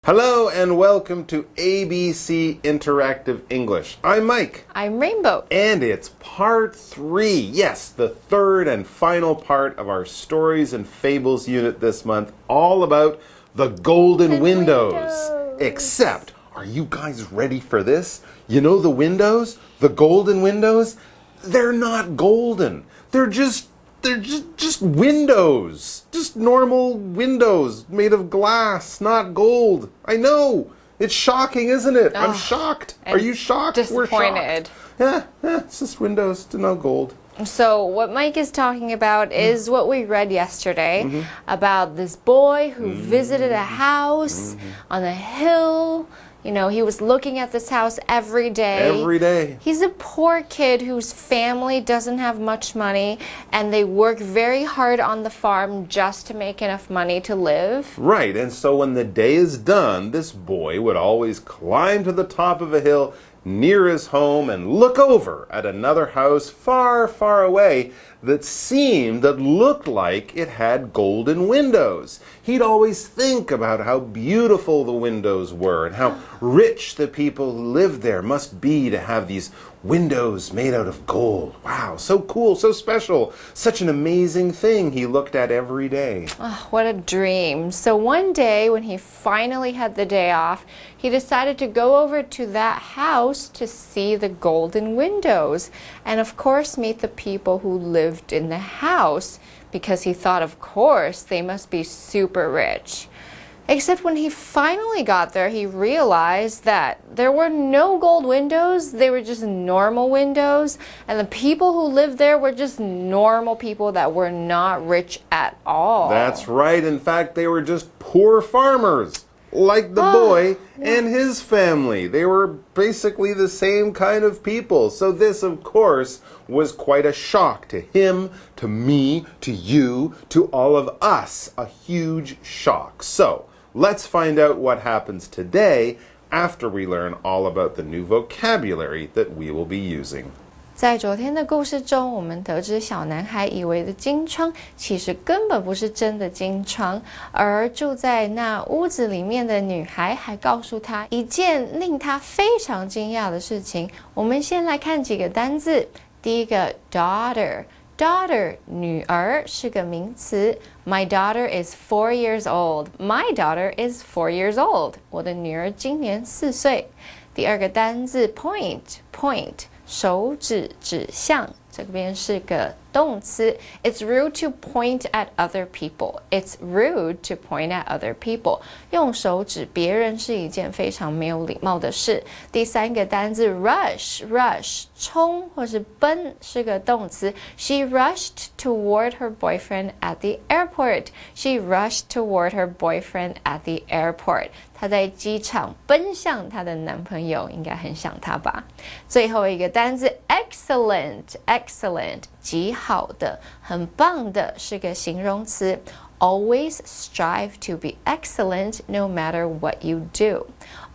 Hello and welcome to ABC Interactive English. I'm Mike. I'm Rainbow. And it's part 3. Yes, the third and final part of our Stories and Fables unit this month, all about the golden windows. Except, are you guys ready for this? You know the windows? The golden windows? They're not golden. They're just windows. Just normal windows made of glass, not gold. I know. It's shocking, isn't it? I'm shocked. Are you shocked? Disappointed. We're shocked. Yeah, it's just windows to no gold. So what Mike is talking about is what we read yesterday about this boy who visited a house on a hill. You know, he was looking at this house every day. Every day. He's a poor kid whose family doesn't have much money, and they work very hard on the farm just to make enough money to live. Right, and so when the day is done, this boy would always climb to the top of a hill near his home and look over at another house far, far away that looked like it had golden windows. He'd always think about how beautiful the windows were and how rich the people who lived there must be to have these windows made out of gold. Wow, so cool, so special. Such an amazing thing he looked at every day. Oh, what a dream. So one day when he finally had the day off, he decided to go over to that house to see the golden windows and of course meet the people who lived in the house, because he thought, of course, they must be super rich. Except when he finally got there, he realized that there were no gold windows. They were just normal windows. And the people who lived there were just normal people that were not rich at all. That's right. In fact, they were just poor farmers, like the boy and his family. They were basically the same kind of people. So this, of course, was quite a shock to him, to me, to you, to all of us. A huge shock. So let's find out what happens today after we learn all about the new vocabulary that we will be using. 在昨天的故事中，我们得知小男孩以为的金疮其实根本不是真的金疮，而住在那屋子里面的女孩还告诉他一件令他非常惊讶的事情。我们先来看几个单字。第一个 daughter，daughter 女儿是个名词。My daughter is 4 years old. My daughter is 4 years old. 我的女儿今年4岁。第二个单字 point，point 手指指向，这边是个动词。It's rude to point at other people. It's rude to point at other people. 用手指别人是一件非常没有礼貌的事。第三个单字 rush，rush 冲或是奔是个动词。She rushed toward her boyfriend at the airport. She rushed toward her boyfriend at the airport. 她在机场奔向她的男朋友，应该很想他吧。最后一个单字 excellent，excellent 极好的，很棒的，是个形容词。Always strive to be excellent no matter what you do.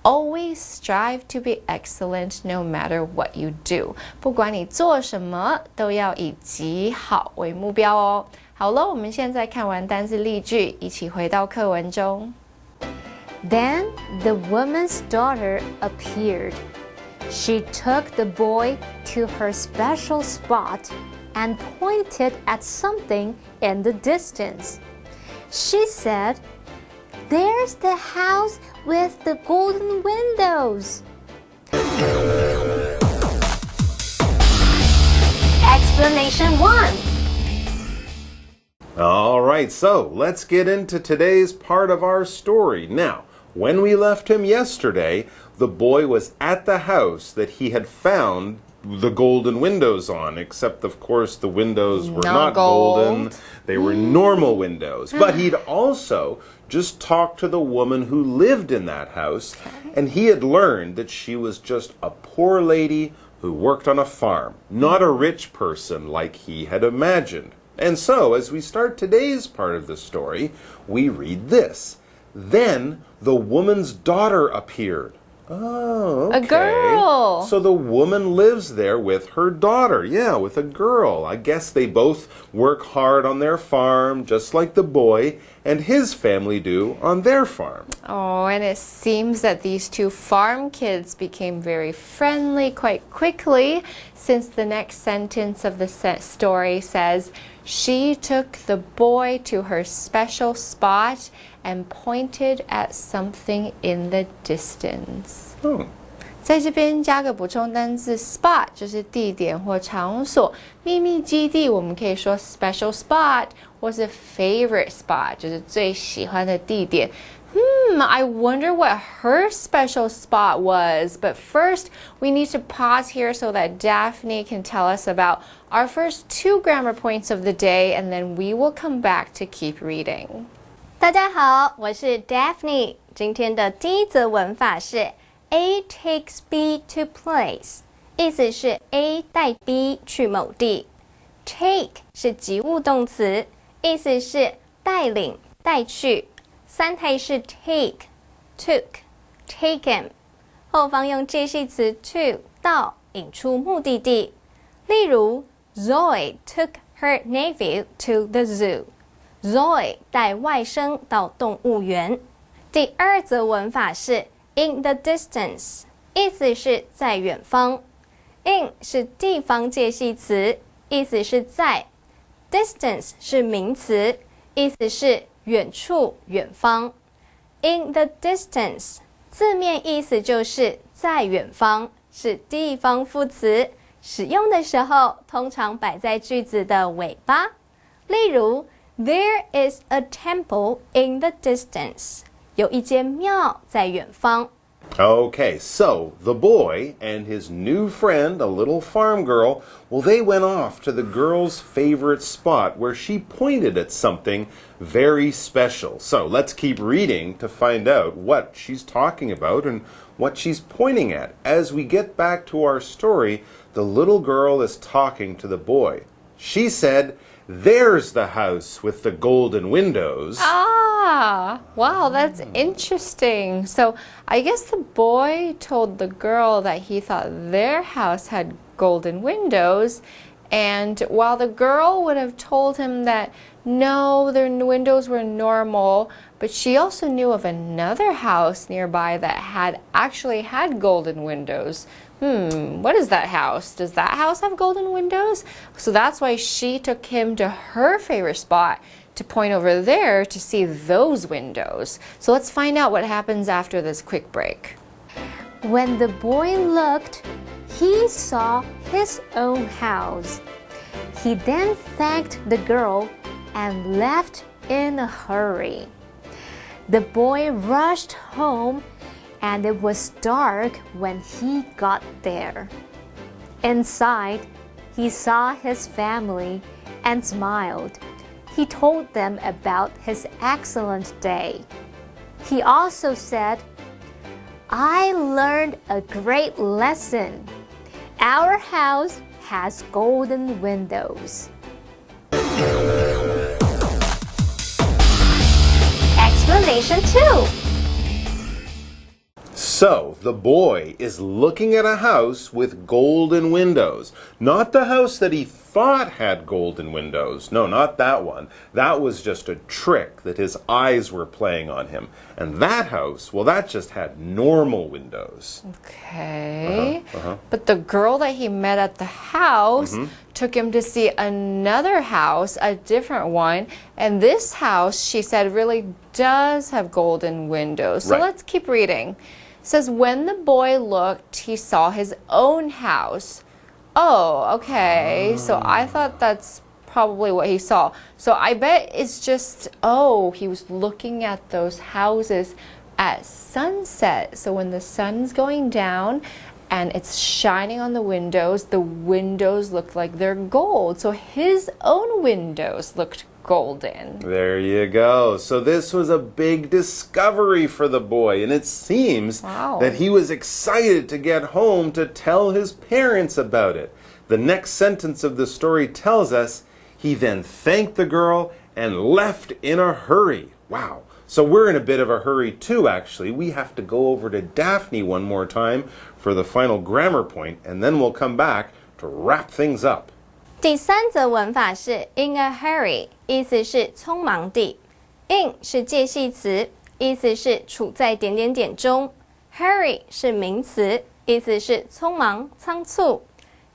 Always strive to be excellent no matter what you do. 不管你做什么，都要以极好为目标哦。好了，我们现在看完单字例句，一起回到课文中。Then the woman's daughter appeared. She took the boy to her special spot and pointed at something in the distance. She said, "There's the house with the golden windows." Explanation 1. All right, so let's get into today's part of our story. Now, when we left him yesterday, the boy was at the house that he had found the golden windows on, except of course the windows were not golden. They were normal windows. But he'd also just talked to the woman who lived in that house, and he had learned that she was just a poor lady who worked on a farm, not a rich person like he had imagined. And so, as we start today's part of the story, we read this. Then the woman's daughter appeared. Oh, okay. A girl. So the woman lives there with her daughter. Yeah, with a girl. I guess they both work hard on their farm, just like the boy and his family do on their farm. Oh, and it seems that these two farm kids became very friendly quite quickly, since the next sentence of the story says, she took the boy to her special spot and pointed at something in the distance. 在这边加个补充单字 spot 就是地点或场所，秘密基地我们可以说 special spot 或是 favorite spot 就是最喜欢的地点。I wonder what her special spot was. But first, we need to pause here so that Daphne can tell us about our first 2 grammar points of the day, and then we will come back to keep reading. 大家好，我是 Daphne。今天的第一则文法是 A takes B to place， 意思是 A 带 B 去某地。Take 是及物动词，意思是带领、带去。三态是 take、took、taken， 后方用介系词 to 到引出目的地。例如 Zoe took her nephew to the zoo。Zoe 带外甥到动物园。第二则文法是 in the distance， 意思是在远方。in 是地方介系词，意思是在。distance 是名词，意思是远处、远方。in the distance 字面意思就是在远方，是地方副词，使用的时候通常摆在句子的尾巴。例如There is a temple in the distance. 有一间庙在远方。Okay, so the boy and his new friend, a little farm girl, well, they went off to the girl's favorite spot where she pointed at something very special. So let's keep reading to find out what she's talking about and what she's pointing at. As we get back to our story, the little girl is talking to the boy. She said, "There's the house with the golden windows." Wow, that's interesting. So I guess the boy told the girl that he thought their house had golden windows, and while the girl would have told him that no, their windows were normal, but she also knew of another house nearby that actually had golden windows. What is that house? Does that house have golden windows? So that's why she took him to her favorite spot to point over there to see those windows. So let's find out what happens after this quick break. When the boy looked, he saw his own house. He then thanked the girl and left in a hurry. The boy rushed home, and it was dark when he got there. Inside, he saw his family and smiled. He told them about his excellent day. He also said, "I learned a great lesson. Our house has golden windows." Explanation 2. So, the boy is looking at a house with golden windows. Not the house that he thought had golden windows. No, not that one. That was just a trick that his eyes were playing on him. And that house, well, that just had normal windows. Okay. But the girl that he met at the house took him to see another house, a different one. And this house, she said, really does have golden windows. So let's keep reading. It says, when the boy looked, he saw his own house. Oh, okay. So I thought that's probably what he saw. So I bet it's just, he was looking at those houses at sunset. So when the sun's going down and it's shining on the windows look like they're gold. So his own windows looked golden. There you go. So this was a big discovery for the boy, and it seems that he was excited to get home to tell his parents about it. The next sentence of the story tells us he then thanked the girl and left in a hurry. Wow. So we're in a bit of a hurry too, actually. We have to go over to Daphne one more time for the final grammar point, and then we'll come back to wrap things up. 第三则文法是 in a hurry， 意思是匆忙地。in 是介系词，意思是处在点点点中。hurry 是名词，意思是匆忙、仓促。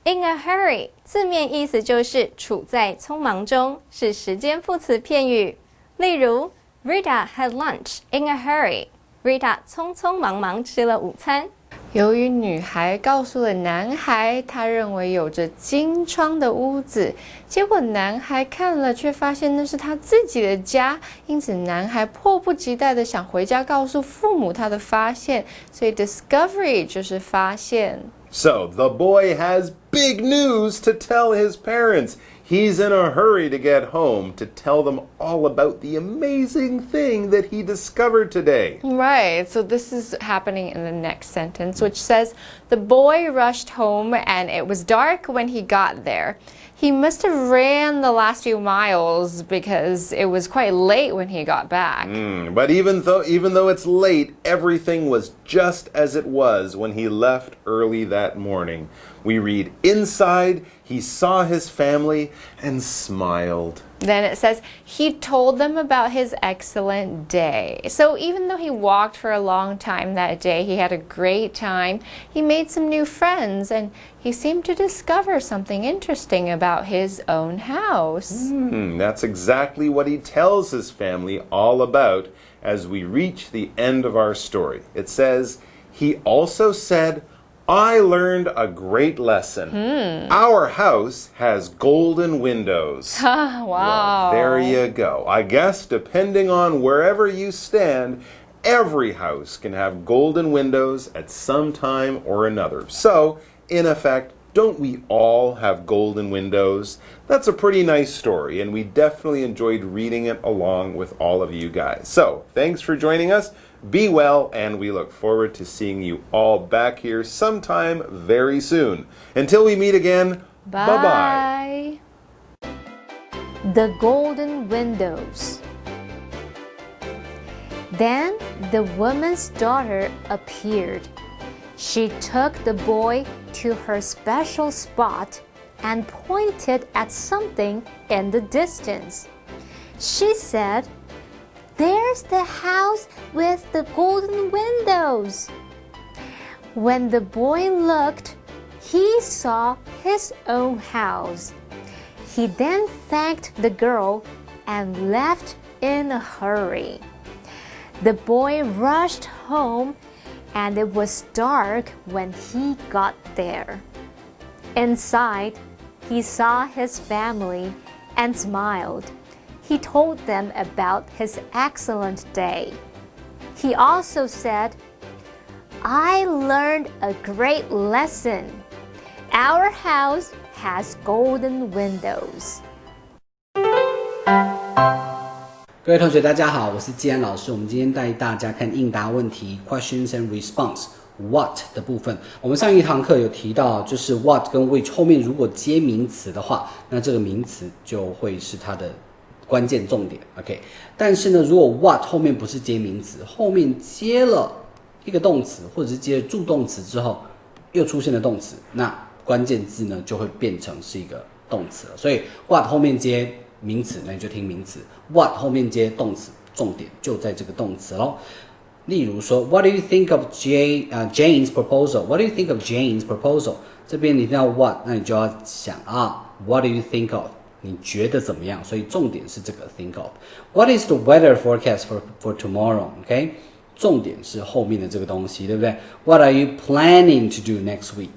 In a hurry 字面意思就是处在匆忙中，是时间副词片语。例如 Rita had lunch in a hurry。Rita 匆匆忙忙吃了午餐。由于女孩告诉了男孩她认为有着金窗的屋子，结果男孩看了却发现那是他自己的家，因此男孩迫不及待地想回家告诉父母他的发现，所以 discovery 就是发现。So the boy has big news to tell his parents. He's in a hurry to get home to tell them all about the amazing thing that he discovered today. Right, so this is happening in the next sentence, which says, the boy rushed home and it was dark when he got there. He must have ran the last few miles because it was quite late when he got back. But even though it's late, everything was just as it was when he left early that morning. We read, inside, he saw his family and smiled. Then it says, he told them about his excellent day. So even though he walked for a long time that day, he had a great time. He made some new friends and he seemed to discover something interesting about his own house. That's exactly what he tells his family all about as we reach the end of our story. It says, he also said, I learned a great lesson. Our house has golden windows. Wow. Well, there you go. I guess depending on wherever you stand, every house can have golden windows at some time or another. So, in effect, don't we all have golden windows? That's a pretty nice story, and we definitely enjoyed reading it along with all of you guys. So, thanks for joining us. Be well, and we look forward to seeing you all back here sometime very soon. Until we meet again, bye-bye. The golden windows. Then the woman's daughter appeared. She took the boy to her special spot and pointed at something in the distance. She said, "There's the house with the golden windows." When the boy looked, he saw his own house. He then thanked the girl and left in a hurry. The boy rushed home, and it was dark when he got there. Inside, he saw his family and smiled. He told them about his excellent day. He also said, "I learned a great lesson. Our house has golden windows." 各位同学大家好，我是季安老师。我们今天带大家看应答问题 questions and response what 的部分。我们上一堂课有提到，就是 what 跟 which 后面如果接名词的话，那这个名词就会是它的关键重点 OK。 但是呢，如果 what 后面不是接名词，后面接了一个动词或者是接了助动词之后又出现了动词，那关键字呢就会变成是一个动词了。所以 what 后面接名词，那你就听名词。what 后面接动词，重点就在这个动词咯。例如说 What do you think of Jane's proposal? What do you think of Jane's proposal? 这边你听到 what， 那你就要想What do you think of? 你觉得怎么样？所以重点是这个 think of. What is the weather forecast for tomorrow? OK， 重点是后面的这个东西，对不对？ What are you planning to do next week?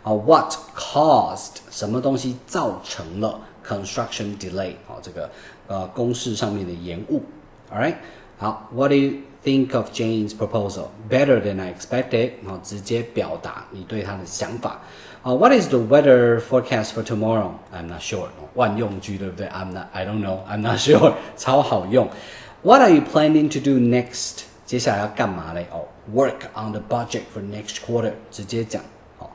What caused 什么东西造成了 construction delay 这个公事上面的延误 Alright 好 What do you think of Jane's proposal? Better than I expected 直接表达你对他的想法What is the weather forecast for tomorrow? I'm not sure 万用句对不对 I don't know I'm not sure 超好用 What are you planning to do next? 接下来要干嘛嘞Work on the budget for next quarter 直接讲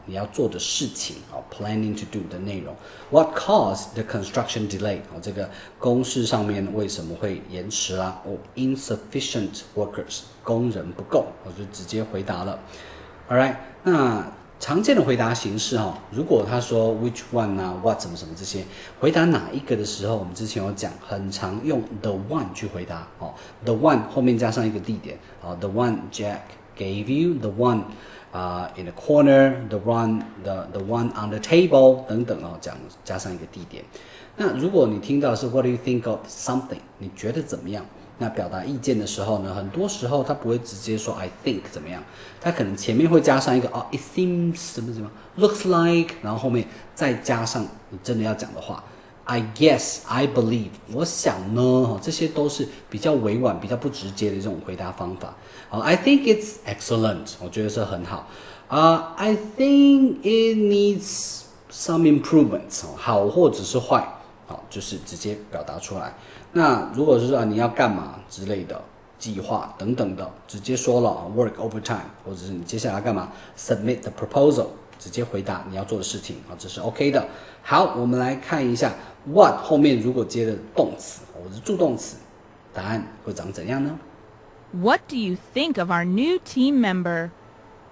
你要做的事情planning to do 的内容。What caused the construction delay？ 这个公式上面为什么会延迟啦？insufficient workers， 工人不够，我就直接回答了。Alright， 那常见的回答形式如果他说 which one 啊 what 什么什么这些，回答哪一个的时候，我们之前有讲，很常用 the one 去回答the one 后面加上一个地点the one Jack gave you， the one in the corner， the one on the table 等等加上一个地点。那如果你听到是 what do you think of something， 你觉得怎么样？那表达意见的时候呢，很多时候他不会直接说 I think 怎么样，他可能前面会加上一个it seems 什么什么 looks like， 然后后面再加上你真的要讲的话 I guess I believe 我想呢，这些都是比较委婉比较不直接的这种回答方法。I think it's excellent， 我觉得是很好。I think it needs some improvements， 好或者是坏，就是直接表达出来。那如果是说你要干嘛之类的计划等等的，直接说了 work overtime， 或者是你接下来要干嘛 submit the proposal， 直接回答你要做的事情这是 OK 的。好，我们来看一下 what 后面如果接的动词或者助动词，答案会长怎样呢？ What do you think of our new team member?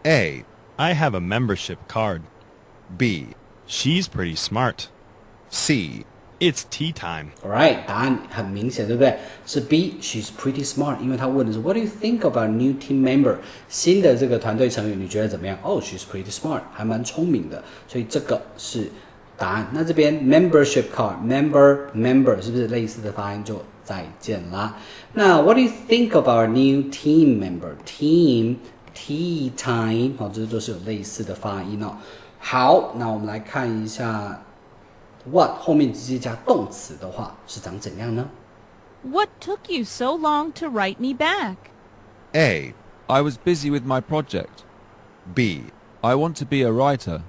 A. I have a membership card. B. She's pretty smart. C. It's tea time. Alright， 答案很明显，对不对？是 B. She's pretty smart， 因为他问的是 What do you think of our new team member？ 新的这个团队成员，你觉得怎么样？She's pretty smart， 还蛮聪明的，所以这个是答案。那这边 membership card，member 是不是类似的发音就再见啦？那 What do you think of our new team member？Team tea time， 这都是有类似的发音好，那我们来看一下。What 后面直接加动词的话是长怎样呢？ What took you so long to write me back? A. I was busy with my project. B. I want to be a writer.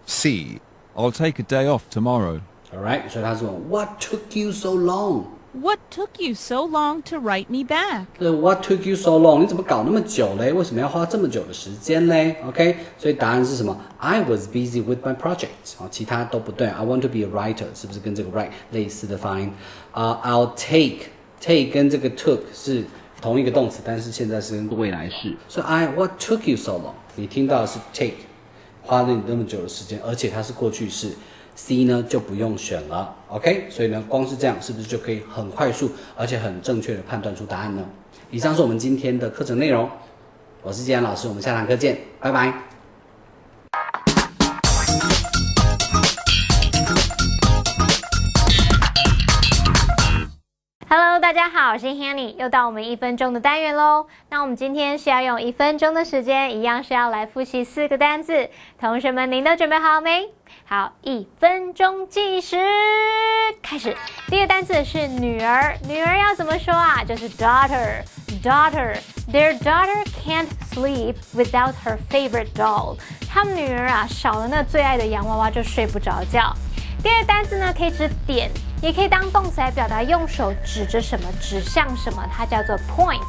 C. I'll take a day off tomorrow. Alright， 所以他说 What took you so long？ What took you so long to write me back? What took you so long？ 你怎么搞那么久嘞？为什么要花这么久的时间嘞 ？OK， 所以答案是什么 ？I was busy with my project。其他都不对。I want to be a writer， 是不是跟这个 write 类似的发音？I'll take 跟这个 took 是同一个动词，但是现在是跟未来式。所以What took you so long？ 你听到的是 take， 花了你那么久的时间，而且它是过去式。C 呢就不用选了 ，OK， 所以呢，光是这样是不是就可以很快速而且很正确的判断出答案呢？以上是我们今天的课程内容，我是季安老师，我们下堂课见，拜拜。Hello， 大家好，我是 Hanny， 又到我们1分钟的单元咯。那我们今天是要用1分钟的时间，一样是要来复习4个单字。同学们，您都准备好没？好，1分钟计时，开始。第一个单字是女儿，女儿要怎么说啊？就是 daughter。Their daughter can't sleep without her favorite doll。他们女儿少了那最爱的洋娃娃就睡不着觉。第二个单字呢，可以指点，也可以当动词来表达用手指着什么，指向什么，它叫做 point。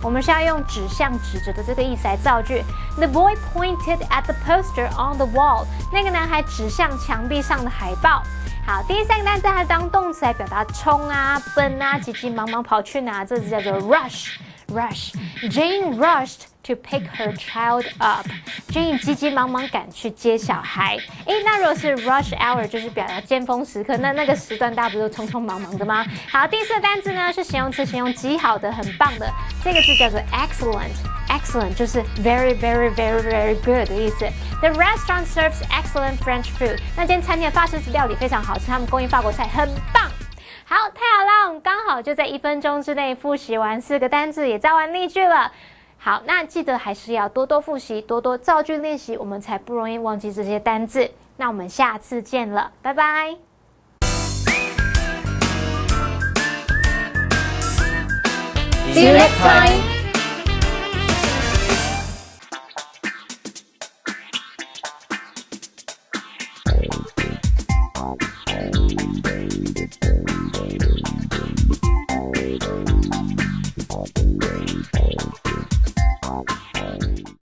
我们是要用指向、指着的这个意思来造句。The boy pointed at the poster on the wall。那个男孩指向墙壁上的海报。好，第3个单词它当动词来表达冲奔急急忙忙跑去哪，这个字叫做 rush。Jane rushed to pick her child up。 Jane 急急忙忙赶去接小孩。那如果是 rush hour 就是表达尖峰时刻，那个时段大家不是匆匆忙忙的吗？好，第4个单字呢是形容词，形容极好的、很棒的，这个字叫做 excellent。excellent 就是 very very very very good 的意思。The restaurant serves excellent French food。那间餐厅的法式料理非常好吃，他们供应法国菜很棒。好，太好了，我们刚好就在1分钟之内复习完4个单字，也造完例句了。好，那记得还是要多多复习，多多造句练习，我们才不容易忘记这些单字。那我们下次见了，拜拜。See you next time.